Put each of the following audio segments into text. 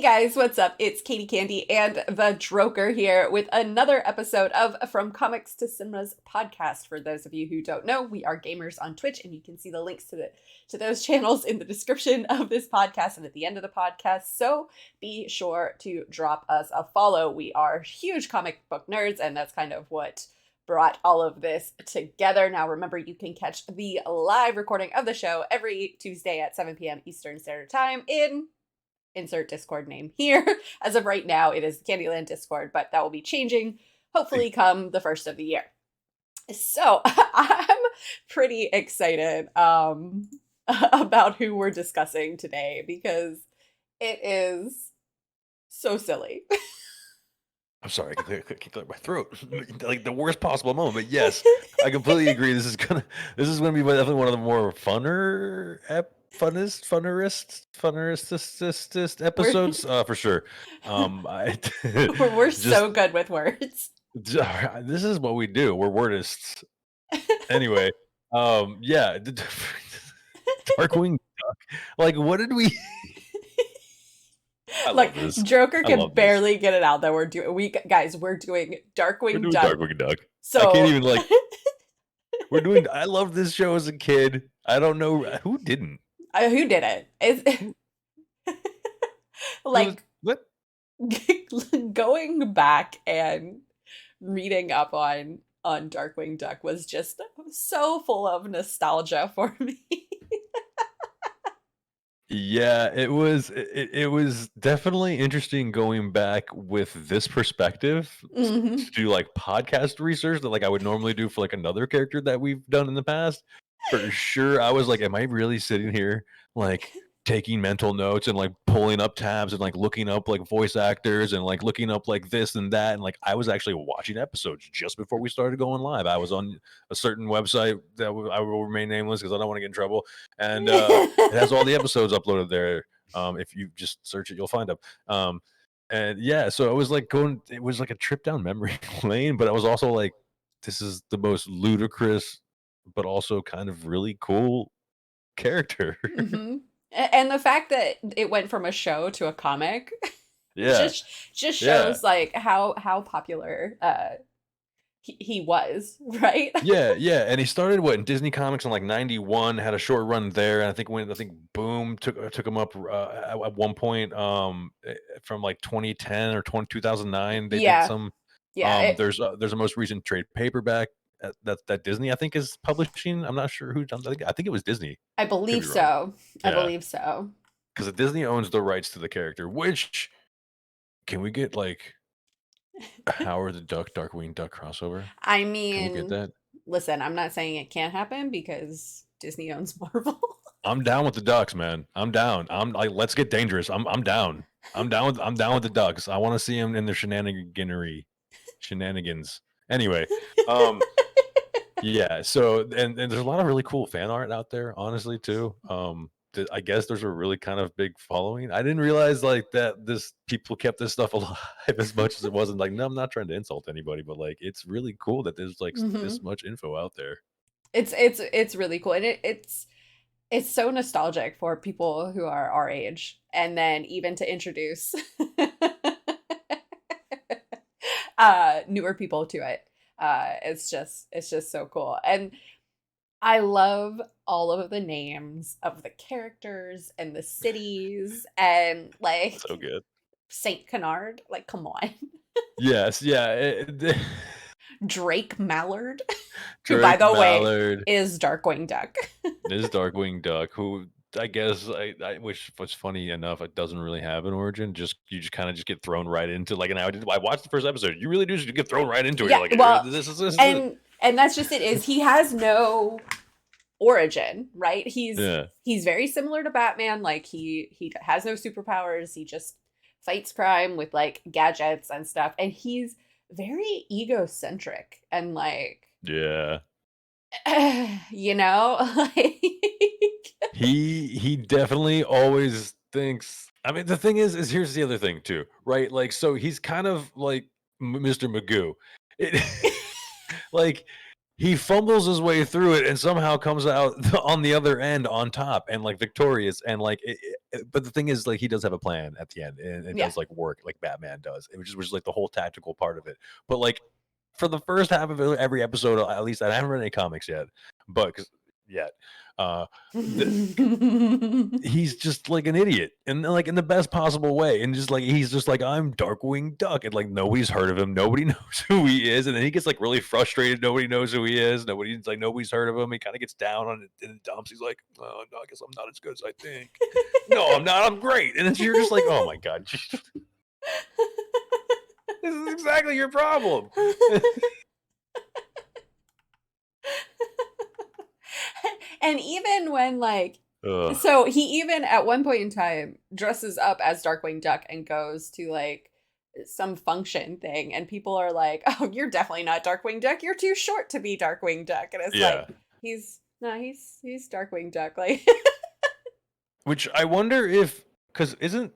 Guys, what's up? It's Katie Candy and the Droker here with another episode of From Comics to Cinema's podcast. For those of you who don't know, we are gamers on Twitch, and you can see the links to those channels in the description of this podcast and at the end of the podcast. So be sure to drop us a follow. We are huge comic book nerds, and that's kind of what brought all of this together. Now, remember, you can catch the live recording of the show every Tuesday at 7 p.m. Eastern Standard Time in insert Discord name here. As of right now, it is the Candyland Discord, but that will be changing hopefully come the first of the year. So I'm pretty excited about who we're discussing today because it is so silly. I'm sorry, I can't clear my throat. Like the worst possible moment. But yes, I completely agree. This is gonna be definitely one of the more funnerest episodes for sure. We're so good with words. This is what we do. We're wordists. Anyway, yeah, Darkwing Duck. Like, what did we? Like, Joker can barely get it out that we're doing. We're doing Darkwing Duck. Darkwing Duck. So I can't even I loved this show as a kid. I don't know who didn't. Who did it? Like what? Going back and reading up on Darkwing Duck was just so full of nostalgia for me. Yeah, it was definitely interesting going back with this perspective to do like podcast research that like I would normally do for like another character that we've done in the past. For sure, I was like, am I really sitting here like taking mental notes and like pulling up tabs and like looking up like voice actors and like looking up like this and that, and like I was actually watching episodes just before we started going live. I was on a certain website that I will remain nameless because I don't want to get in trouble, and it has all the episodes uploaded there. If you just search it, you'll find them. And yeah, so it was like a trip down memory lane, but I was also like, this is the most ludicrous but also kind of really cool character. And the fact that it went from a show to a comic, yeah, just shows like how popular he was, right? yeah, and he started in Disney Comics in like '91, had a short run there, and I think Boom took him up at one point from like 2010 or 2009. They did some. Yeah, there's a most recent trade paperback that Disney I think is publishing. I'm not sure who. I think it was Disney. I believe so. Yeah. I believe so. Because Disney owns the rights to the character. Which can we get like Howard the Duck, Darkwing Duck crossover? I mean, can we get that? Listen, I'm not saying it can't happen because Disney owns Marvel. I'm down with the Ducks, man. I'm down. I'm like, let's get dangerous. I'm down. I'm down with the Ducks. I want to see them in their shenanigans. Anyway, yeah. So and there's a lot of really cool fan art out there, honestly, too. I guess there's a really kind of big following. I didn't realize like that people kept this stuff alive as much as it wasn't like, no, I'm not trying to insult anybody, but like it's really cool that there's like this much info out there. It's really cool, and it's so nostalgic for people who are our age, and then even to introduce newer people to it. It's just so cool. And I love all of the names of the characters and the cities and like so good. Saint Canard, like come on. Yes, yeah. Drake Mallard, who by the way is Darkwing Duck. Is Darkwing Duck, who I guess which was funny enough, it doesn't really have an origin. You just kind of get thrown right into like, and I watched the first episode. You really do just get thrown right into it. Yeah, You're like, well, this and that's just it. Is he has no origin, right? He's very similar to Batman. Like he has no superpowers. He just fights crime with like gadgets and stuff, and he's very egocentric and like you know, like he definitely always thinks. I mean, the thing is here's the other thing too, right? Like, so he's kind of like Mr. Magoo. Like he fumbles his way through it and somehow comes out on the other end on top and like victorious and like but the thing is like he does have a plan at the end and it Yeah. does like work like Batman does. It was like the whole tactical part of it. But like for the first half of every episode, at least I haven't read any comics yet, but yet, uh, the, he's just like an idiot and like in the best possible way and just like he's just like I'm Darkwing Duck and like nobody's heard of him, nobody knows who he is, and then he gets like really frustrated, nobody knows who he is, nobody's heard of him, he kind of gets down on it in the dumps, he's like, oh no, I guess I'm not as good as I think. No, I'm not, I'm great. And then you're just like, oh my god, this is exactly your problem. And even when like Ugh. so he even at one point in time dresses up as Darkwing Duck and goes to like some function thing and people are like, "Oh, you're definitely not Darkwing Duck. You're too short to be Darkwing Duck." And it's like Yeah. he's Darkwing Duck like Which I wonder if because isn't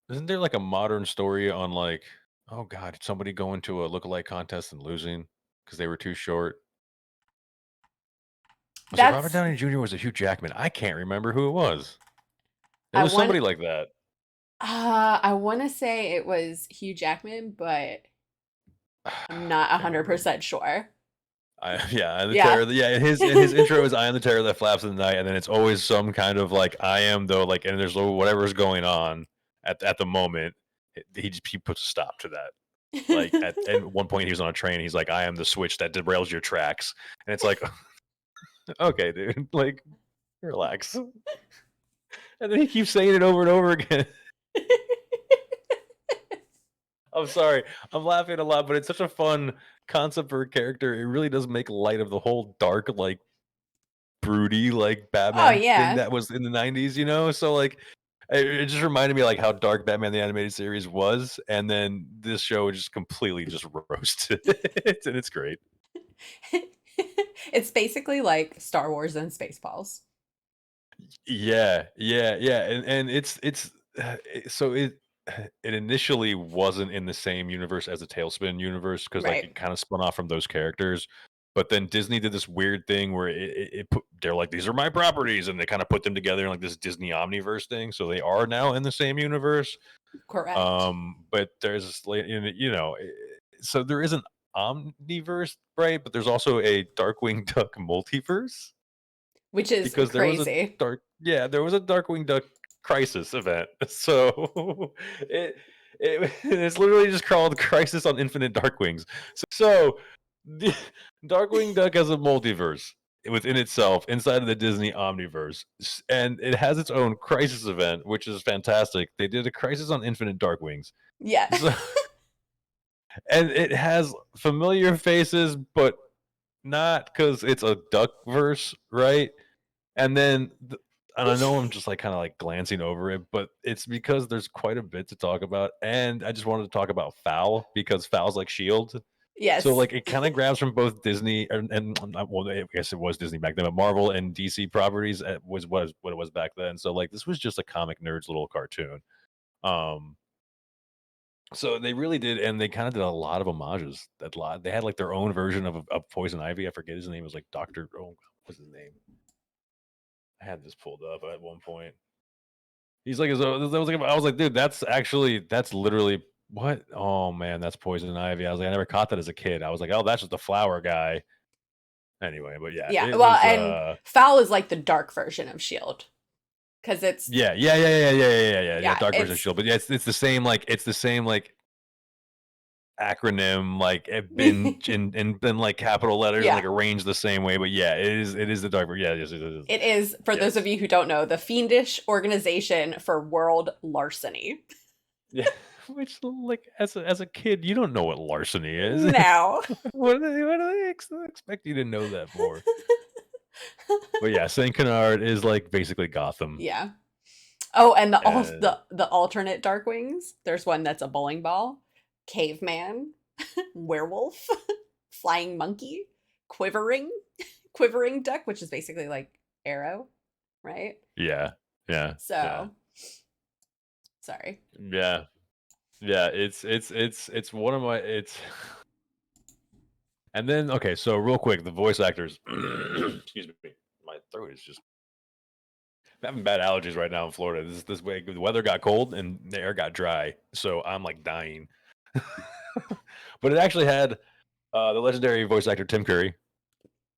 there like a modern story on like, oh god, somebody going to a lookalike contest and losing because they were too short? Was it Robert that's Downey Jr. or was it Hugh Jackman? I can't remember who it was. It I was want somebody like that. I want to say it was Hugh Jackman, but I'm I not can't remember. 100% sure. Yeah, the Yeah. terror. Yeah, and his intro is "I am the terror that flaps in the night," and then it's always some kind of like "I am though," like, and there's whatever's going on at the moment. He puts a stop to that. Like at one point, he was on a train. He's like, "I am the switch that derails your tracks," and it's like, okay, dude, like relax. And then he keeps saying it over and over again. I'm sorry, I'm laughing a lot, but it's such a fun concept for a character. It really does make light of the whole dark, like broody like Oh Batman thing yeah. that was in the 90s, you know? So like it just reminded me like how dark Batman the animated series was, and then this show just completely just roasted it, and it's great. It's basically like Star Wars and Spaceballs. Yeah, and it's so it initially wasn't in the same universe as the Tailspin universe because like Right. it kind of spun off from those characters. But then Disney did this weird thing where it put they're like these are my properties and they kind of put them together in like this Disney Omniverse thing. So they are now in the same universe. Correct. But there's like so there is an Omniverse, right? But there's also a Darkwing Duck multiverse Which is because crazy. there was a Darkwing Duck crisis event. So it it's literally just called Crisis on Infinite Darkwings. So the Darkwing Duck has a multiverse within itself inside of the Disney Omniverse, and it has its own crisis event, which is fantastic. They did a Crisis on Infinite Darkwings. Yeah. So and it has familiar faces, but not because it's a Duckverse, right? And then and I know I'm just, like, kinda, like, glancing over it, but it's because there's quite a bit to talk about, and I just wanted to talk about Fowl because Fowl's like Shield. So, Yes. like, it kinda grabs from both Disney and well, I guess it was Disney back then, but Marvel and DC properties, was what it was back then. So, like, this was just a comic nerd's little cartoon. Um, so they really did and they kinda did a lot of homages. That lot they had, like, their own version of Poison Ivy. I forget his name. It was, like, Doctor what was his name? I had this pulled up at one point. He's like, I was like, dude, that's literally what? Oh man, that's poison ivy. I was like, I never caught that as a kid. I was like, oh, that's just a flower guy. Anyway, but yeah, Yeah. it Well, was and Foul is like the dark version of Shield because it's yeah, yeah, Dark versus it's Shield. But yeah, it's the same like acronym, like in like capital letters and yeah. like arranged the same way. But yeah, it is the dark. Yeah, yes, it is. It is, for those of Yes. you who don't know, the fiendish organization for world larceny. Yeah. Which like as a kid, you don't know what larceny is. No. What do they expect you to know that for? But yeah, Saint Canard is like basically Gotham. Yeah. Oh, and And the alternate Darkwings. There's one that's a bowling ball, caveman, werewolf, flying monkey, quivering, quivering duck, which is basically like arrow, right? yeah, yeah, yeah, So, sorry. yeah, yeah. It's one of my it's And then, okay, so real quick, the voice actors. Excuse me, my throat is just. I'm having bad allergies right now in Florida. This way, the weather got cold and the air got dry, so I'm like dying. But it actually had the legendary voice actor Tim Curry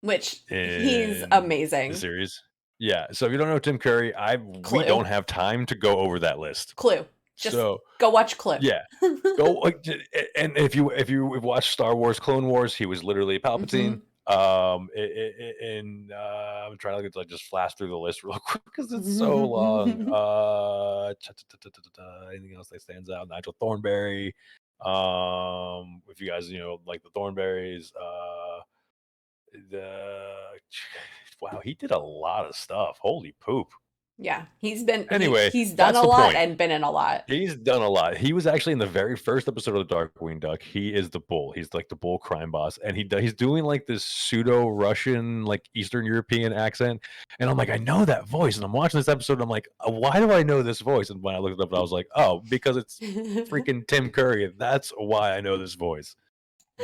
Which he's in the amazing. series. Yeah. So if you don't know Tim Curry, we Clue. don't have time to go over that list. Clue. Just So go watch Clue. yeah, go like, and if you watch Star Wars, Clone Wars, he was literally Palpatine. Hmm. And I'm trying to like just flash through the list real quick because it's so long. Anything else that stands out? Nigel Thornberry. If you guys like the Thornberries, the wow, he did a lot of stuff. Holy poop. Yeah, he's been Anyway, he's done that's a the lot point. and been in a lot. He's done a lot. He was actually in the very first episode of the Darkwing Duck. He is the bull. He's like the bull crime boss, and he's doing like this pseudo Russian, like Eastern European accent. And I'm like, I know that voice. And I'm watching this episode, and I'm like, why do I know this voice? And when I looked it up, I was like, oh, because it's freaking Tim Curry. That's why I know this voice.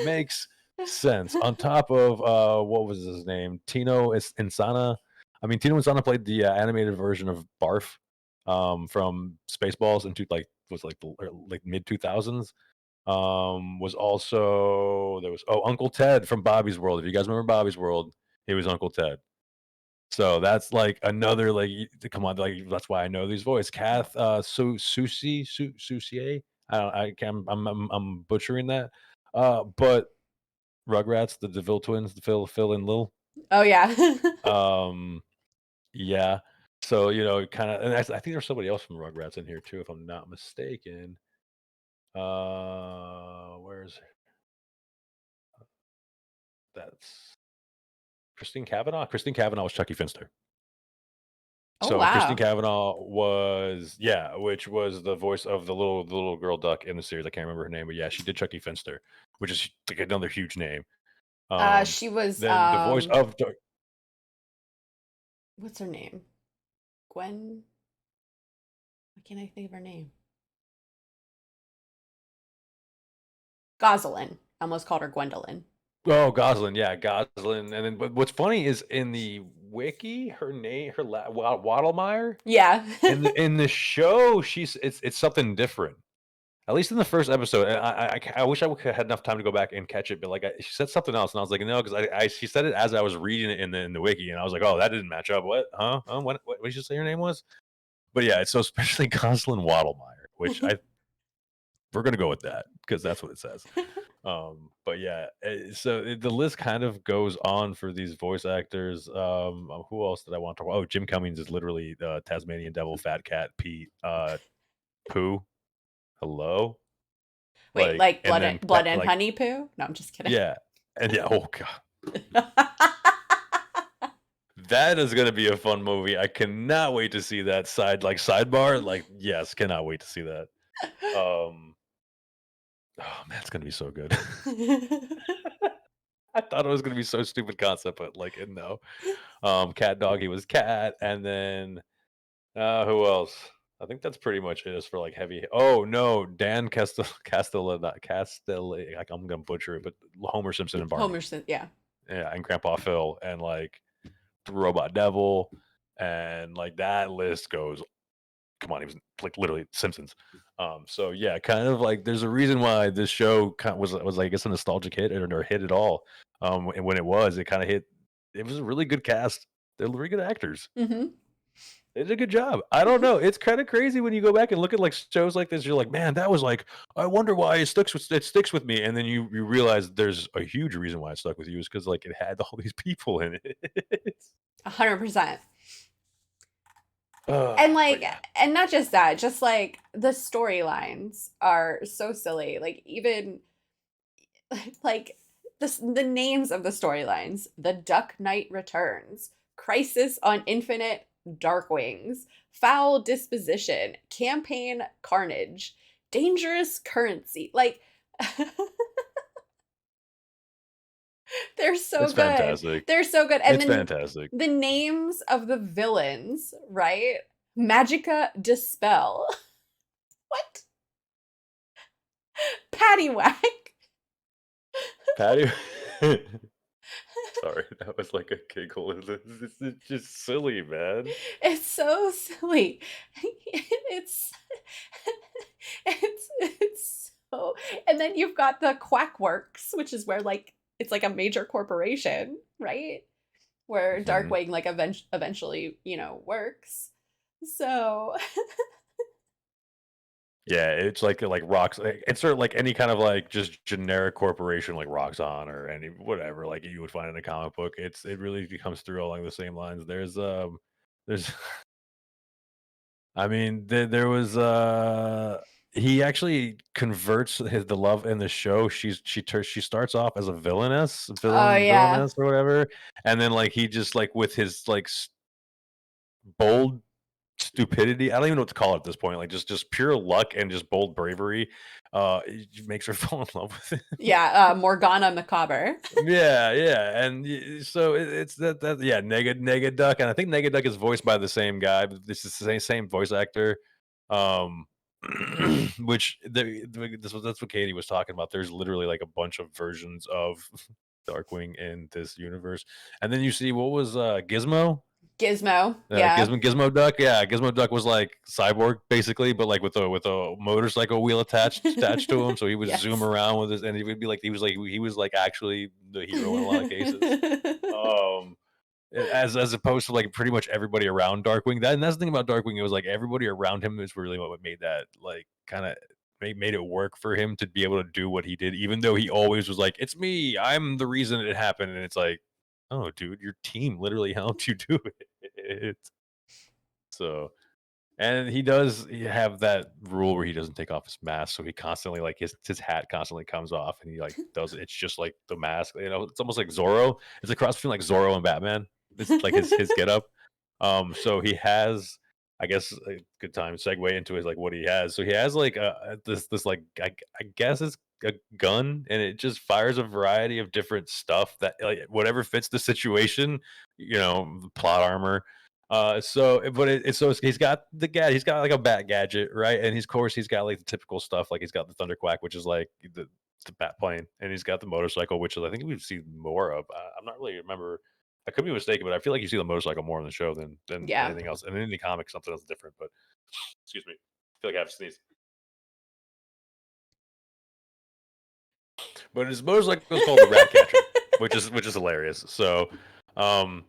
Makes sense. On top of what was his name? Tino Insana. I mean, Tino Insana played the animated version of Barf from Spaceballs into like like mid 2000s. Was also there was Uncle Ted from Bobby's World. If you guys remember Bobby's World, he was Uncle Ted. So that's like another like come on, like that's why I know these voices. Kath Susie. I don't I can I'm butchering that. But Rugrats, the DeVille twins, the Phil and Lil. Oh yeah. Um yeah. So, kind of, and I think there's somebody else from Rugrats in here too, if I'm not mistaken. Where's that's Christine Cavanaugh? Christine Cavanaugh was Chucky Finster. Oh So Christine wow. Cavanaugh was, yeah, which was the voice of the little girl duck in the series. I can't remember her name, but yeah, she did Chucky Finster, which is like another huge name. Um, She was then the voice of what's her name? Gwen. Why can't I think of her name? Gosselin. I almost called her Gwendolyn. Goslin, yeah, Goslin. And then, but what's funny is in the wiki, her name, Waddlemeyer. Yeah. In the show, it's something different. At least in the first episode, and I wish I would had enough time to go back and catch it, but like she said something else, and I was like, no, because she said it as I was reading it in the wiki, and I was like, oh, that didn't match up. What? Huh? What did you say your name was? But yeah, it's so especially Goslin Waddlemeyer, which we're gonna go with that because that's what it says. But yeah, the list kind of goes on for these voice actors. Who else did I want to talk about? Oh, Jim Cummings is literally the Tasmanian Devil, Fat Cat, Pete, Pooh. Hello, Wait, like, like and then blood and like, honey poo? No, I'm just kidding. yeah, and yeah. Oh god, that is gonna be a fun movie. I cannot wait to see that sidebar. Like, yes, cannot wait to see that. Um, oh man, it's gonna be so good. I thought it was gonna be so stupid concept, but like, no. Cat Dog, he was Cat, and then who else? I think that's pretty much it as for like heavy. Oh no, Dan Castelli. Like, I'm gonna butcher it, but Homer Simpson and Barney. Homerson, yeah. Yeah, and Grandpa Phil, and like the Robot Devil, and like that list goes. Come on, he was like literally Simpsons. So yeah, kind of like there's a reason why this show kind of was like, I guess, a nostalgic hit or hit at all. And when it was, it kind of hit. It was a really good cast. They're really good actors. Hmm. They did a good job. I don't know. It's kind of crazy when you go back and look at like shows like this. You're like, man, that was like, I wonder why it sticks with me. And then you realize there's a huge reason why it stuck with you is because like it had all these people in it. 100%. And But like, yeah, and not just that, just like the storylines are so silly. Like even like the names of the storylines: The Duck Knight Returns, Crisis on Infinite Darkwings, Foul Disposition, Campaign Carnage, Dangerous Currency. Like they're so it's good. fantastic. They're so good. And It's then fantastic. the names of the villains, right? Magica Dispel. What? Paddywhack. Patty. Sorry, that was like a giggle. It's just silly, man. It's so silly. It's it's so, and then you've got the Quackworks, which is where like it's like a major corporation, right? Where Mhm. Darkwing like eventually, works. So, Yeah, it's like rocks. It's sort of like any kind of like just generic corporation like Roxxon or any whatever like you would find in a comic book. It really comes through along the same lines. There's I mean there was he actually converts the love in the show. She starts off as a oh yeah. villainess or whatever, and then like he just like with his like bold stupidity. I don't even know what to call it at this point. Like just pure luck and just bold bravery. It makes her fall in love with him. Yeah, Morgana Macabre. Yeah, yeah, and so it's that yeah, Nega Duck, and I think Nega Duck is voiced by the same guy. But this is the same voice actor. Um, which that's what Katie was talking about. There's literally like a bunch of versions of Darkwing in this universe, and then you see what was Gizmo. Gizmo. Yeah. Gizmo Duck, yeah, Gizmo Duck was like Cyborg basically, but like with a motorcycle wheel attached to him, so he would zoom Yes. around with his, and he would be like he was like actually the hero in a lot of cases. Um, as opposed to like pretty much everybody around Darkwing. And that's the thing about Darkwing. It was like everybody around him is really what made that like kind of made it work for him to be able to do what he did, even though he always was like, "It's me, I'm the reason it happened," and it's like, "Oh, dude, your team literally helped you do it." So, and he have that rule where he doesn't take off his mask, so he constantly like his hat constantly comes off, and he like does it's just like the mask. It's almost like Zorro. It's a cross between like Zorro and Batman. It's like his getup. So he has, I guess, a good time to segue into his like what he has. So he has like this like I guess it's a gun, and it just fires a variety of different stuff that like whatever fits the situation. Plot armor, he's got he's got like a bat gadget, right? And he's of course he's got like the typical stuff, like he's got the Thunderquack, which is like the bat plane, and he's got the motorcycle, which is I think we've seen more of. I'm not really remember. I could be mistaken, but I feel like you see the motorcycle more in the show than Yeah. anything else. And in the comics, something else different. But excuse me, I feel like I have to sneeze. But his motorcycle is called the Rat Catcher, which is hilarious. So, um,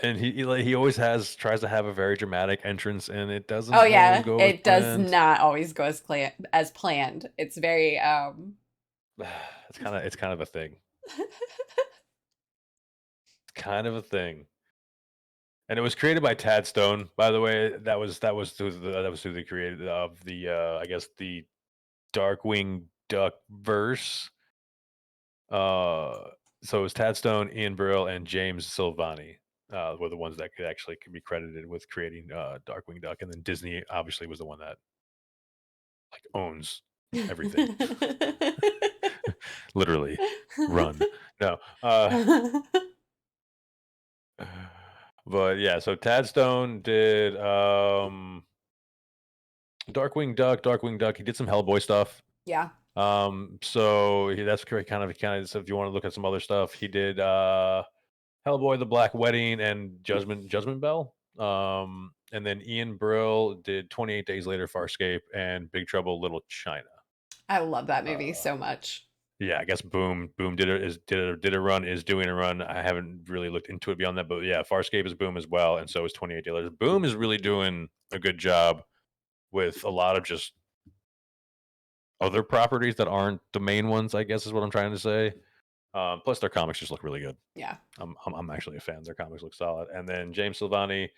and he always tries to have a very dramatic entrance, and it Oh doesn't always yeah, go as it does planned. not always go as planned. It's very It's kind of a thing. It's kind of a thing. And it was created by Tad Stone, by the way. That was who they created of the I guess the Darkwing Duck verse. Uh, so it was Tad Stone, Ian Brill, and James Silvani were the ones that could be credited with creating Darkwing Duck, and then Disney obviously was the one that like owns everything, literally. Run, no. But yeah, so Tad Stone did Darkwing Duck. He did some Hellboy stuff. Yeah. That's kind of. So if you want to look at some other stuff, he did Hellboy, The Black Wedding, and Judgment Bell. And then Ian Brill did 28 Days Later, Farscape, and Big Trouble Little China. I love that movie Uh, so much. yeah, I guess Boom did a run, is doing a run. I haven't really looked into it beyond that, but yeah, Farscape is Boom as well, and so is 28 Days Later. Boom is really doing a good job with a lot of just other properties that aren't the main ones, I guess is what I'm trying to say. Plus, their comics just look really good. Yeah. I'm actually a fan. Their comics look solid. And then James Silvani,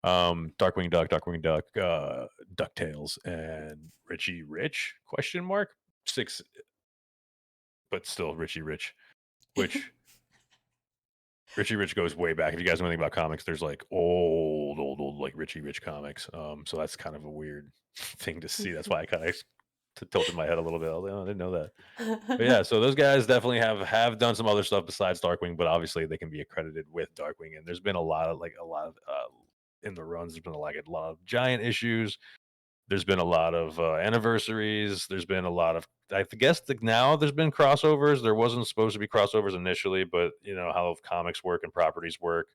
Darkwing Duck, Ducktales, and Richie Rich? Question mark 6, but still Richie Rich, which Richie Rich goes way back. If you guys know anything about comics, there's like old like Richie Rich comics. So that's kind of a weird thing to see. That's why I kind of tilted my head a little bit. I was like, oh, I didn't know that. But yeah, so those guys definitely have done some other stuff besides Darkwing, but obviously they can be accredited with Darkwing. And there's been a lot of in the runs. There's been like a lot of giant issues There's been a lot of anniversaries. There's been a lot of, I guess, now there's been crossovers. There wasn't supposed to be crossovers initially, but you know how comics work and properties work.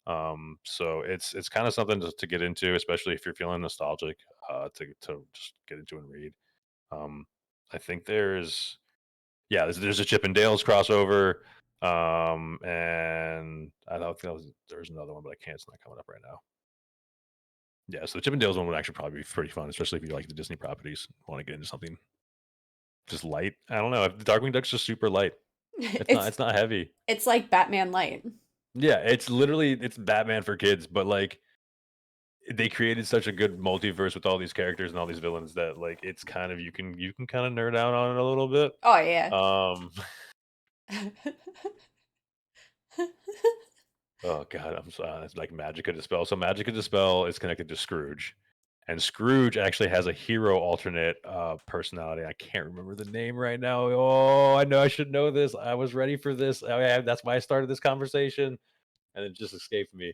So it's kind of something to get into, especially if you're feeling nostalgic, to just get into and read. Um, I think there's a Chip and Dale's crossover, and I don't think there's another one, but I can't. It's not coming up right now. Yeah, so the Chip and Dale's one would actually probably be pretty fun, especially if you like the Disney properties. Want to get into something just light. I don't know. The Darkwing Duck's just super light. It's not. It's It's not heavy. it's like Batman Light. Yeah, it's Batman for kids, but like they created such a good multiverse with all these characters and all these villains that like it's kind of you can kind of nerd out on it a little bit. Oh yeah. Um, oh god, I'm sorry. It's like Magica Dispel. So Magica Dispel is connected to Scrooge, and Scrooge actually has a hero alternate personality. I can't remember the name right now. Oh, I know I should know this. I was ready for this. That's why I started this conversation, and it just escaped me.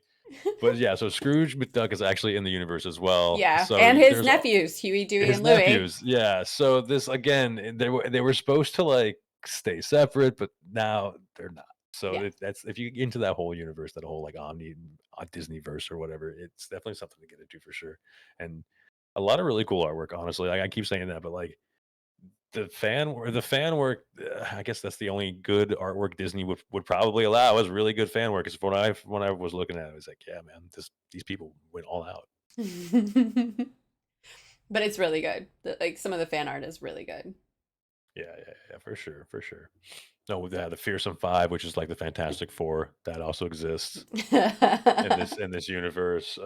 But yeah, so Scrooge McDuck is actually in the universe as well. Yeah, So and his there's nephews, Huey, Dewey, his and Louie. nephews, yeah. So this again, they were supposed to like stay separate, but now they're not. So Yeah. that's if you get into that whole universe, that whole like Omni Disney verse or whatever, it's definitely something to get into for sure. And a lot of really cool artwork, honestly. Like, I keep saying that, but like the fan work, I guess that's the only good artwork Disney would probably allow is really good fan work. Because when I was looking at it, I was like, yeah, man, these people went all out. But it's really good. Like some of the fan art is really good. Yeah, yeah, yeah, for sure, for sure. No, we had the Fearsome Five, which is like the Fantastic Four that also exists in this universe.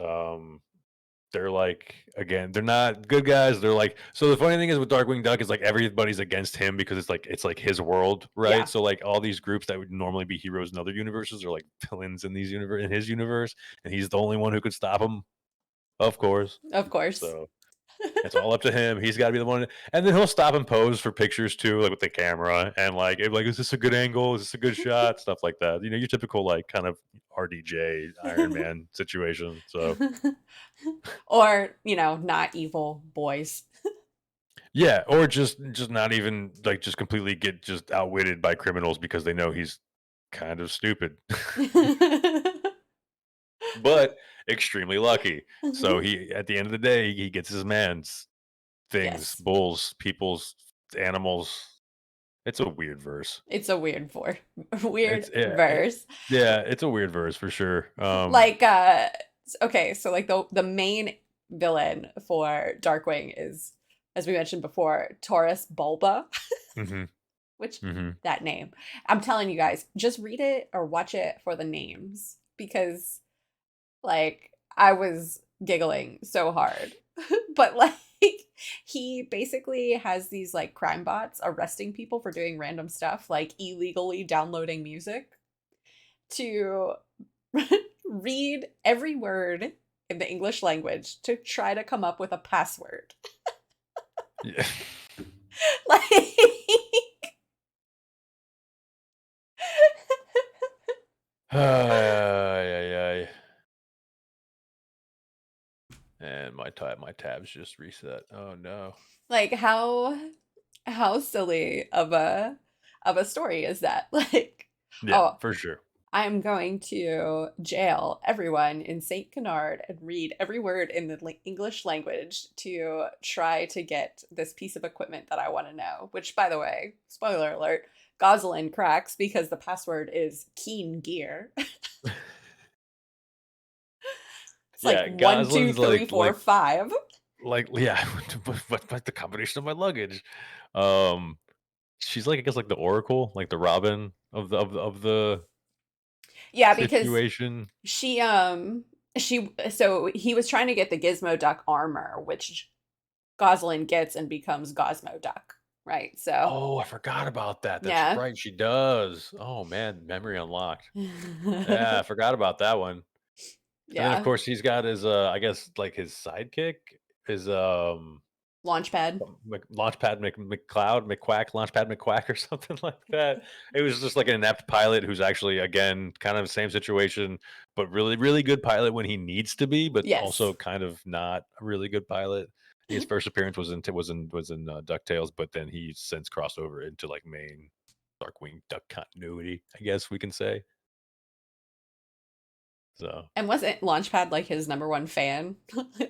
They're like again, they're not good guys. They're like so. The funny thing is with Darkwing Duck is like everybody's against him because it's like his world, right? Yeah, So like all these groups that would normally be heroes in other universes are like villains in his universe, and he's the only one who could stop him, of course. of course. So it's all up to him. He's got to be the one, and then he'll stop and pose for pictures too, like with the camera, and like, is this a good angle? Is this a good shot? Stuff like that. You know, your typical like kind of RDJ Iron Man situation. So Or, not evil boys. yeah, or just not even like just completely get just outwitted by criminals because they know he's kind of stupid, but extremely lucky. So he at the end of the day he gets his man's things, Yes. bulls, people's, animals. It's a weird verse. It's a weird It's yeah, verse. yeah, it's a weird verse for sure. Like okay, so like the main villain for Darkwing is, as we mentioned before, Taurus Bulba, Mhm, which mhm. that name. I'm telling you guys, just read it or watch it for the names because like I was giggling so hard. But like he basically has these like crime bots arresting people for doing random stuff like illegally downloading music to read every word in the English language to try to come up with a password. Yeah. Like Ay, ay, ay. And my tabs just reset. Oh, no. like how silly of a story is that? Like, Yeah, oh, for sure. I'm going to jail everyone in St. Canard and read every word in the English language to try to get this piece of equipment that I want to know. Which, by the way, spoiler alert, Gosselin cracks because the password is Keen Gear. It's like Yeah, one, two, Gosling's three, four, five. yeah, but the combination of my luggage. Um, she's like, I guess, like the Oracle, like the Robin of the Yeah, because situation. so he was trying to get the Gizmo Duck armor, which Gosling gets and becomes Gosmo Duck, right? So Oh, I forgot about that. That's yeah. right, she does. Oh man, memory unlocked. Yeah, I forgot about that one. And then of Yeah. course he's got his I guess like his sidekick, his Launchpad. Launchpad McCloud, McQuack, Launchpad McQuack or something like that. It was just like an inept pilot who's actually again kind of the same situation, but really, really good pilot when he needs to be, but Yes. also kind of not a really good pilot. His first appearance was in DuckTales, but then he's since crossed over into like main Darkwing Duck continuity, I guess we can say. So And wasn't Launchpad like his number one fan?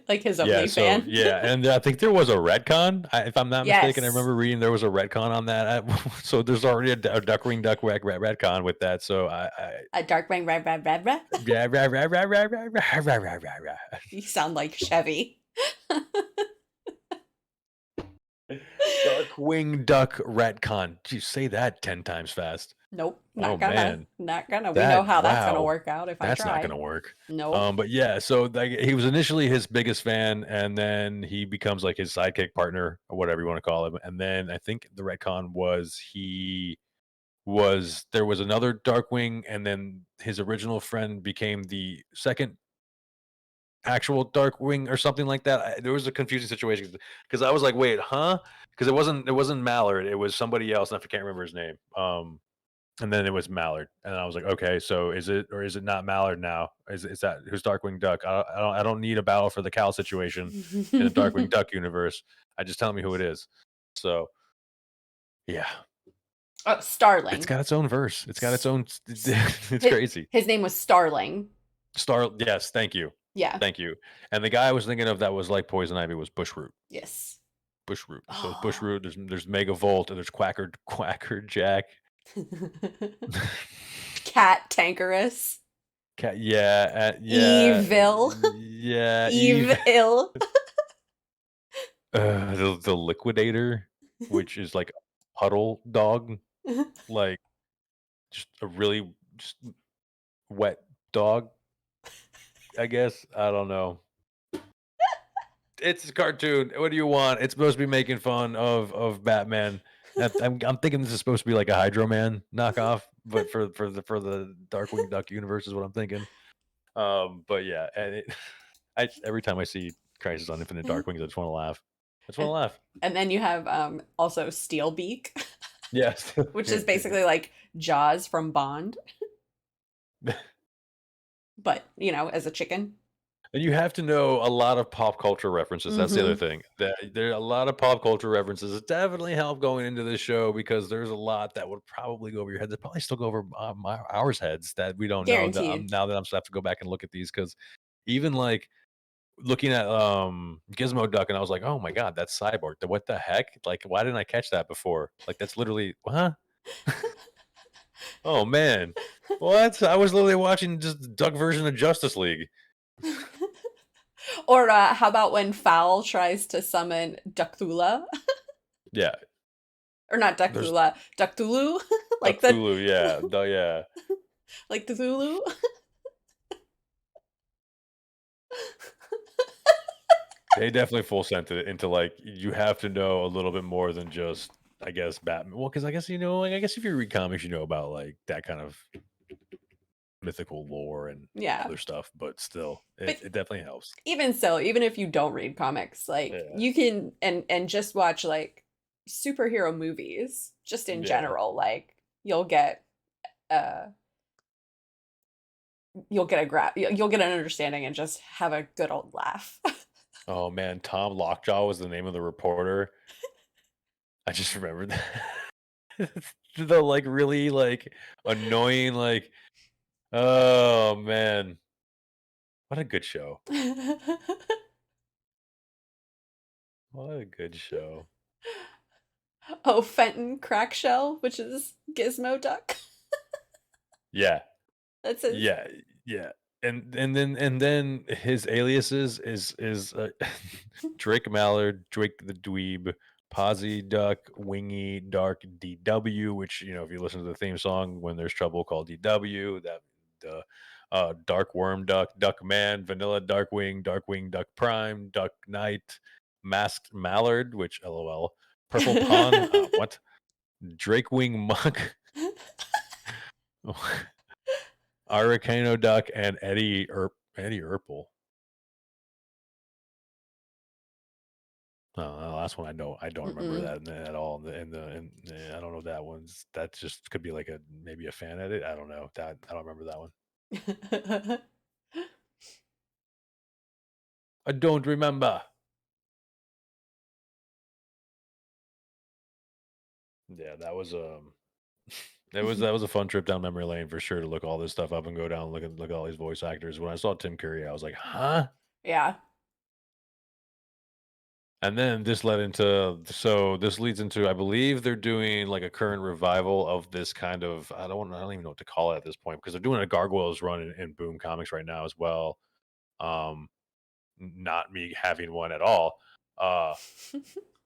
Like his yeah, only so fan? yeah, and I think there was a retcon. If I'm not mistaken, I Yes. remember reading there was a retcon on that. So there's already a Duckwing Duck retcon with that. So A Darkwing Red Red Red Red. yeah, rah, rah, rah, rah, rah, rah, rah, rah, rah, rah. You sound like Chevy. Darkwing Duck retcon. Geez, say that 10 times fast. Nope, Oh not gonna. man, Not gonna. We know that how that's gonna wow, work out if I that's not try. gonna work. Nope. But yeah, so like he was initially his biggest fan, and then he becomes like his sidekick partner or whatever you want to call him. And then I think the retcon was there was another Darkwing, and then his original friend became the second actual Darkwing or something like that. There was a confusing situation because I was like, wait, huh? Because it wasn't Mallard, it was somebody else, and I can't remember his name. And then it was Mallard, and I was like, okay, so is it or is it not Mallard now? Is that who's Darkwing Duck? I don't need a battle for the Cal situation in the Darkwing Duck universe. I just tell me who it is. So yeah, Oh, it's Starling. got its own verse. It's got its own. It's His, crazy. his name was Starling. Yes, thank you, Yeah. thank you. And the guy I was thinking of that was like Poison Ivy was Bushroot. Yes. Bushroot. So it's Oh. Bushroot. There's Megavolt, and there's Quacker Jack. Cat Tankerus. Yeah, Evil. yeah. Eve. Evil. The Liquidator, which is like a puddle dog, like just a really just wet dog. I guess I don't know. It's a cartoon. What do you want? It's supposed to be making fun of Batman. I'm thinking this is supposed to be like a Hydro Man knockoff, but for the Darkwing Duck universe is what I'm thinking. But yeah, and every time I see Crisis on Infinite Darkwings, I just want to laugh. I just want and, to laugh. and then you have also Steelbeak, Yes. which is basically like Jaws from Bond, but as a chicken. And you have to know a lot of pop culture references. That's the other Mm-hmm. thing. That there are a lot of pop culture references that definitely help going into this show because there's a lot that would probably go over your head. That probably still go over ours heads that we don't know. That Guaranteed. now that I'm still have to go back and look at these because even like looking at Gizmo Duck and I was like, oh my god, that's Cyborg. What the heck? Like, why didn't I catch that before? Like, that's literally huh? Oh man, what? I was literally watching just the Duck version of Justice League. Or how about when Fowl tries to summon Duckthula? Yeah, Or not there's Duckthula, Ducktulu? Duck Like the Thulu. Yeah, yeah. like the Thulu? They definitely full sent it into like you have to know a little bit more than just I guess Batman. Well, because I guess like I guess if you read comics, you know about like that kind of mythical lore and Yeah. other stuff. But still, But it definitely helps. even so, even if you don't read comics, like Yeah, you can and just watch like superhero movies just in yeah. general, like you'll get uh you'll get an understanding and just have a good old laugh. Oh man, Tom Lockjaw was the name of the reporter. I just remembered that. The like really like annoying like oh man, what a good show. What a good show. Oh, Fenton Crackshell, which is Gizmo Duck. Yeah. That's his. Yeah, yeah, and then his aliases is Drake Mallard, Drake the Dweeb, Posy Duck, Wingy, Dark DW, which if you listen to the theme song when there's trouble called DW, that the Dark Worm Duck, Duck Man, Vanilla Darkwing, Darkwing Duck Prime, Duck Knight, Masked Mallard, which LOL, Purple Pawn, what? Drake Wing Muck, Aracano Duck, and Eddie Urple. The last one I don't remember Mm-mm. that at all. I don't know that one's that just could be like a maybe a fan edit. I don't know that I don't remember that one. I don't remember. Yeah, that was that was a fun trip down memory lane for sure to look all this stuff up and go down and look at all these voice actors. When I saw Tim Curry, I was like, huh? Yeah. And then this leads into, I believe they're doing like a current revival of this kind of, I don't even know what to call it at this point because they're doing a Gargoyles run in Boom Comics right now as well. Um, Not me having one at all.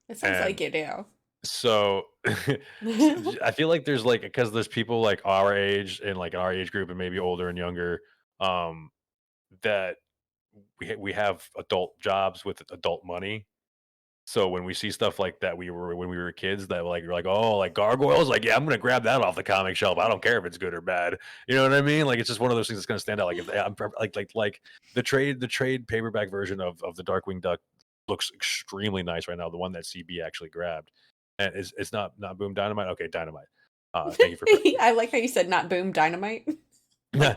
It sounds like And you do. so I feel like there's like, because there's people like our age and like our age group and maybe older and younger, um, that we have adult jobs with adult money. So when we see stuff like that, when we were kids, that like you're like, oh, like gargoyles, like yeah, I'm gonna grab that off the comic shelf. I don't care if it's good or bad. You know what I mean? Like it's just one of those things that's gonna stand out. Like if like the trade paperback version of the Darkwing Duck looks extremely nice right now. The one that CB actually grabbed, and it's not Boom Dynamite. Okay, Dynamite. Thank you for correcting I like how you said not boom dynamite. me.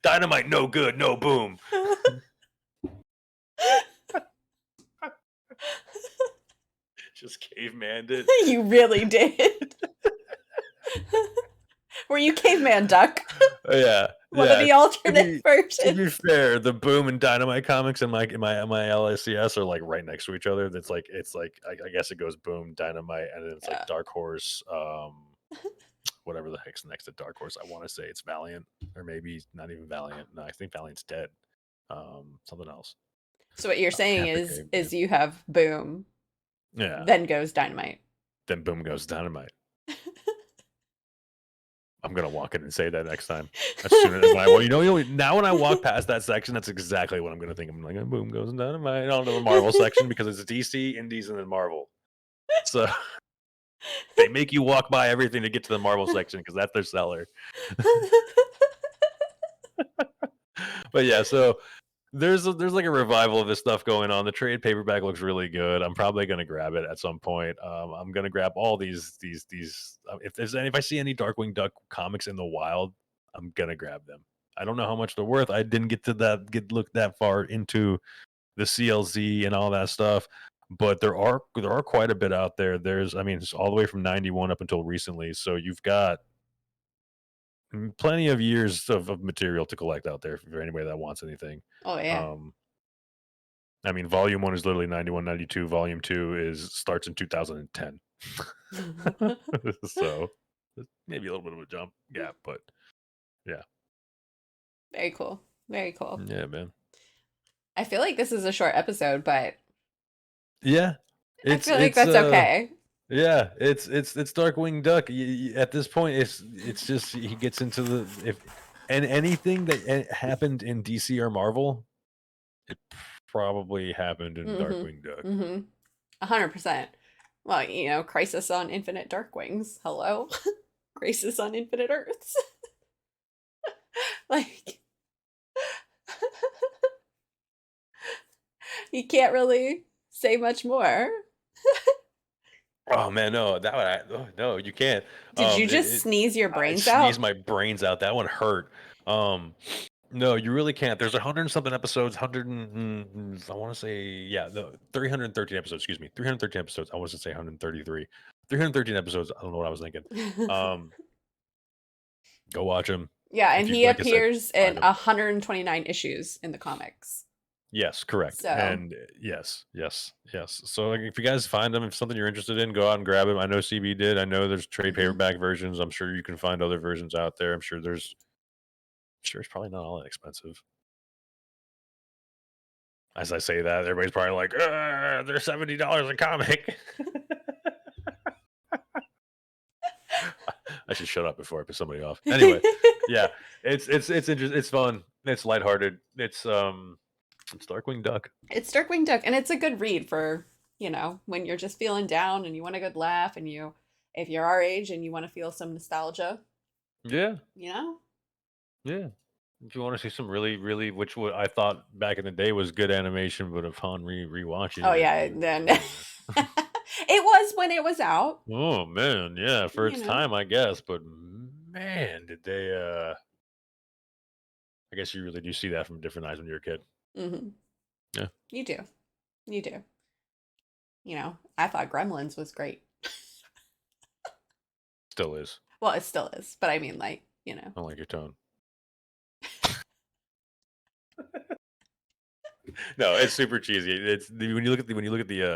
Dynamite, no good, no boom. Just caveman it. You really did. Were you caveman duck? Yeah, One of yeah. the alternate To be versions. fair, the Boom and Dynamite comics in my LSCS are like right next to each other. It's like I guess it goes Boom, Dynamite, and then it's like Yeah. Dark Horse, whatever the heck's next to Dark Horse. I want to say it's Valiant, or maybe not even Valiant. No, I think Valiant's dead. Something else. So what you're saying Captain is Caveman. you have boom, Yeah. then goes dynamite. Then Boom goes Dynamite. I'm gonna walk in and say that next time. As soon as when I well, now when I walk past that section, that's exactly what I'm gonna think. I'm like, boom goes dynamite onto the Marvel section because it's DC, Indies, and then Marvel. So they make you walk by everything to get to the Marvel section because that's their seller. But yeah, so there's like a revival of this stuff going on. The trade paperback looks really good. I'm probably gonna grab it at some point. I'm gonna grab all these. If I see any Darkwing Duck comics in the wild, I'm gonna grab them. I don't know how much they're worth. I didn't get look that far into the CLZ and all that stuff, but there are quite a bit out there. I mean, it's all the way from '91 up until recently. So you've got plenty of years of material to collect out there for anybody that wants anything. Oh yeah. Um, I mean, volume 1 is literally 91, 92. Volume 2 starts in 2010. So maybe a little bit of a jump gap, but yeah. Very cool. Very cool. Yeah, man. I feel like this is a short episode, but Yeah. I It's feel like it's that's okay. yeah, it's Darkwing Duck. At this point it's just he gets into the if and anything that happened in DC or Marvel, it probably happened in Darkwing Duck. Mm-hmm. Mm-hmm. 100%. Well, Crisis on Infinite Darkwings. Hello? Crisis on Infinite Earths. Like, you can't really say much more. Oh man, no, no, you can't. Did you It, just it sneeze your I brains sneezed out? my brains out. That one hurt. Um, no, you really can't. There's 100 and something episodes. I want to say yeah, the 313 episodes. Excuse me, 313 episodes. I was to say 133. 313 episodes. I don't know what I was thinking. Um, go watch them Yeah, and if you he like I said, appears in find them. 129 issues in the comics. Yes, correct. So, And yes. So like, if you guys find them, if something you're interested in, go out and grab them. I know CB did. I know there's trade mhm. paperback versions. I'm sure you can find other versions out there. I'm sure it's probably not all that expensive. As I say that, everybody's probably like, they're $70 a comic. I should shut up before I piss somebody off. Anyway, yeah, it's interesting. It's fun. It's lighthearted. It's Darkwing Duck. It's Darkwing Duck, and it's a good read for, when you're just feeling down and you want a good laugh, and if you're our age and you want to feel some nostalgia, Yeah, you know? yeah. If you want to see some really, really, which what I thought back in the day was good animation, but upon rewatching Oh it, yeah, then it was when it was out, oh man, yeah, for you its know. time, I guess. But man, did they? I guess you really do see that from different eyes when you're a kid. Hmm. Yeah. You do. You do. You know, I thought Gremlins was great. Still is. Well, it still is, but I mean, like, you know. I don't like your tone. No, it's super cheesy. It's when you look at the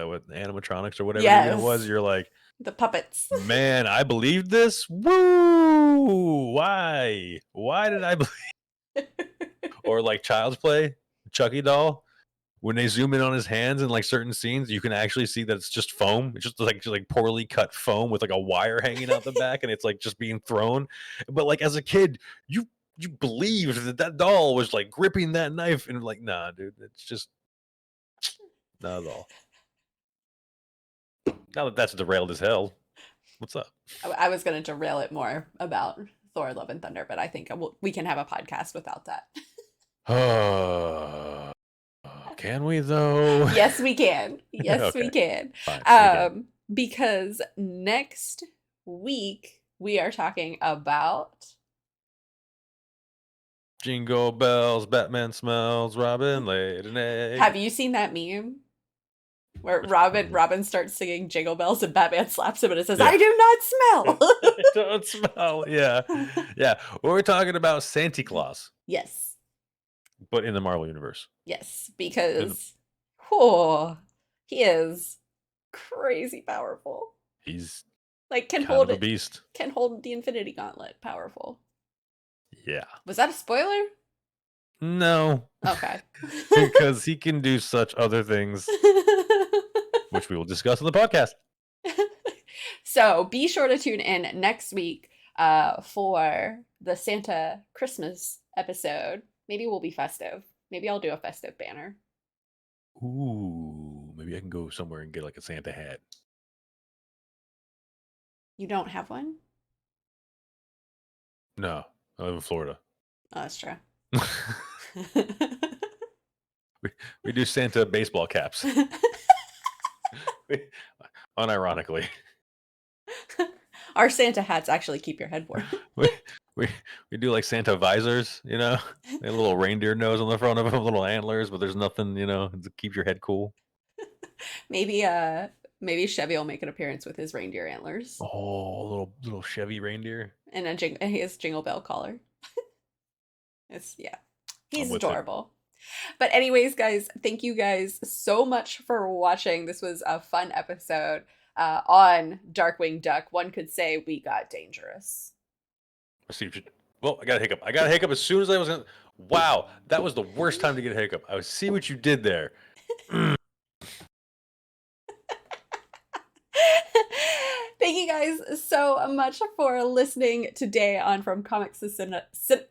what animatronics or whatever it even was, Yes, you're like, the puppets. man, I believed this. Woo! Why? Why did I believe? Or like Child's Play, Chucky doll. When they zoom in on his hands in like certain scenes, you can actually see that it's just foam. It's just like poorly cut foam with like a wire hanging out the back, and it's like just being thrown. But like as a kid, you believed that that doll was like gripping that knife, and like, nah, dude, it's just not at all. Now that that's derailed as hell. What's up? I was going to derail it more about Thor: Love and Thunder, but I think we can have a podcast without that. Can we though? Yes, we can. Yes, we Okay, can. fine, we can. Because next week we are talking about. Jingle bells, Batman smells, Robin laid an egg. Have you seen that meme where Which Robin one? Robin starts singing Jingle Bells and Batman slaps him and it says, Yeah. "I do not Don't smell. Yeah. smell." Yeah. We're talking about Santa Claus, Yes, but in the Marvel universe. yes, In the, because oh, he is crazy powerful. he's Like kind of a beast. can hold the Infinity Gauntlet. Powerful. Yeah. Was that a spoiler? No. Okay. Because he can do such other things, which we will discuss on the podcast. So be sure to tune in next week for the Santa Christmas episode. Maybe we'll be festive. Maybe I'll do a festive banner. Ooh, maybe I can go somewhere and get like a Santa hat. You don't have one? No, I live in Florida. Oh, that's true. We do Santa baseball caps. Unironically. Our Santa hats actually keep your head warm. we, we we do like Santa visors, you know, a little reindeer nose on the front of them, little antlers, but there's nothing, you know, to keep your head cool. Maybe Chevy will make an appearance with his reindeer antlers Oh, little Chevy reindeer. and his Jingle Bell collar. Yeah, I'm he's with it. adorable. But anyways, guys, thank you guys so much for watching. This was a fun episode on Darkwing Duck. One could say we got dangerous. Let's see. Well, I got a hiccup. I got a hiccup as soon as I was gonna. Wow, that was the worst time to get a hiccup. I see what you did there. Thank you guys so much for listening today on From Comics to Cinema.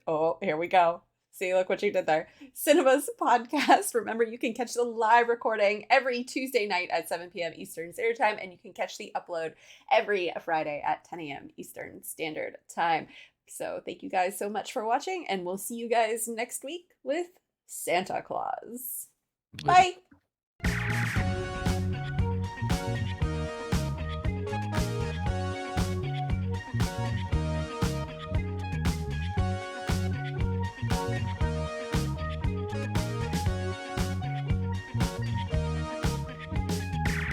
Oh, here we go. See, look what you did there. Cinema's podcast. Remember, you can catch the live recording every Tuesday night at 7 p.m. Eastern Standard Time, and you can catch the upload every Friday at 10 a.m. Eastern Standard Time. So thank you guys so much for watching, and we'll see you guys next week with Santa Claus. Bye.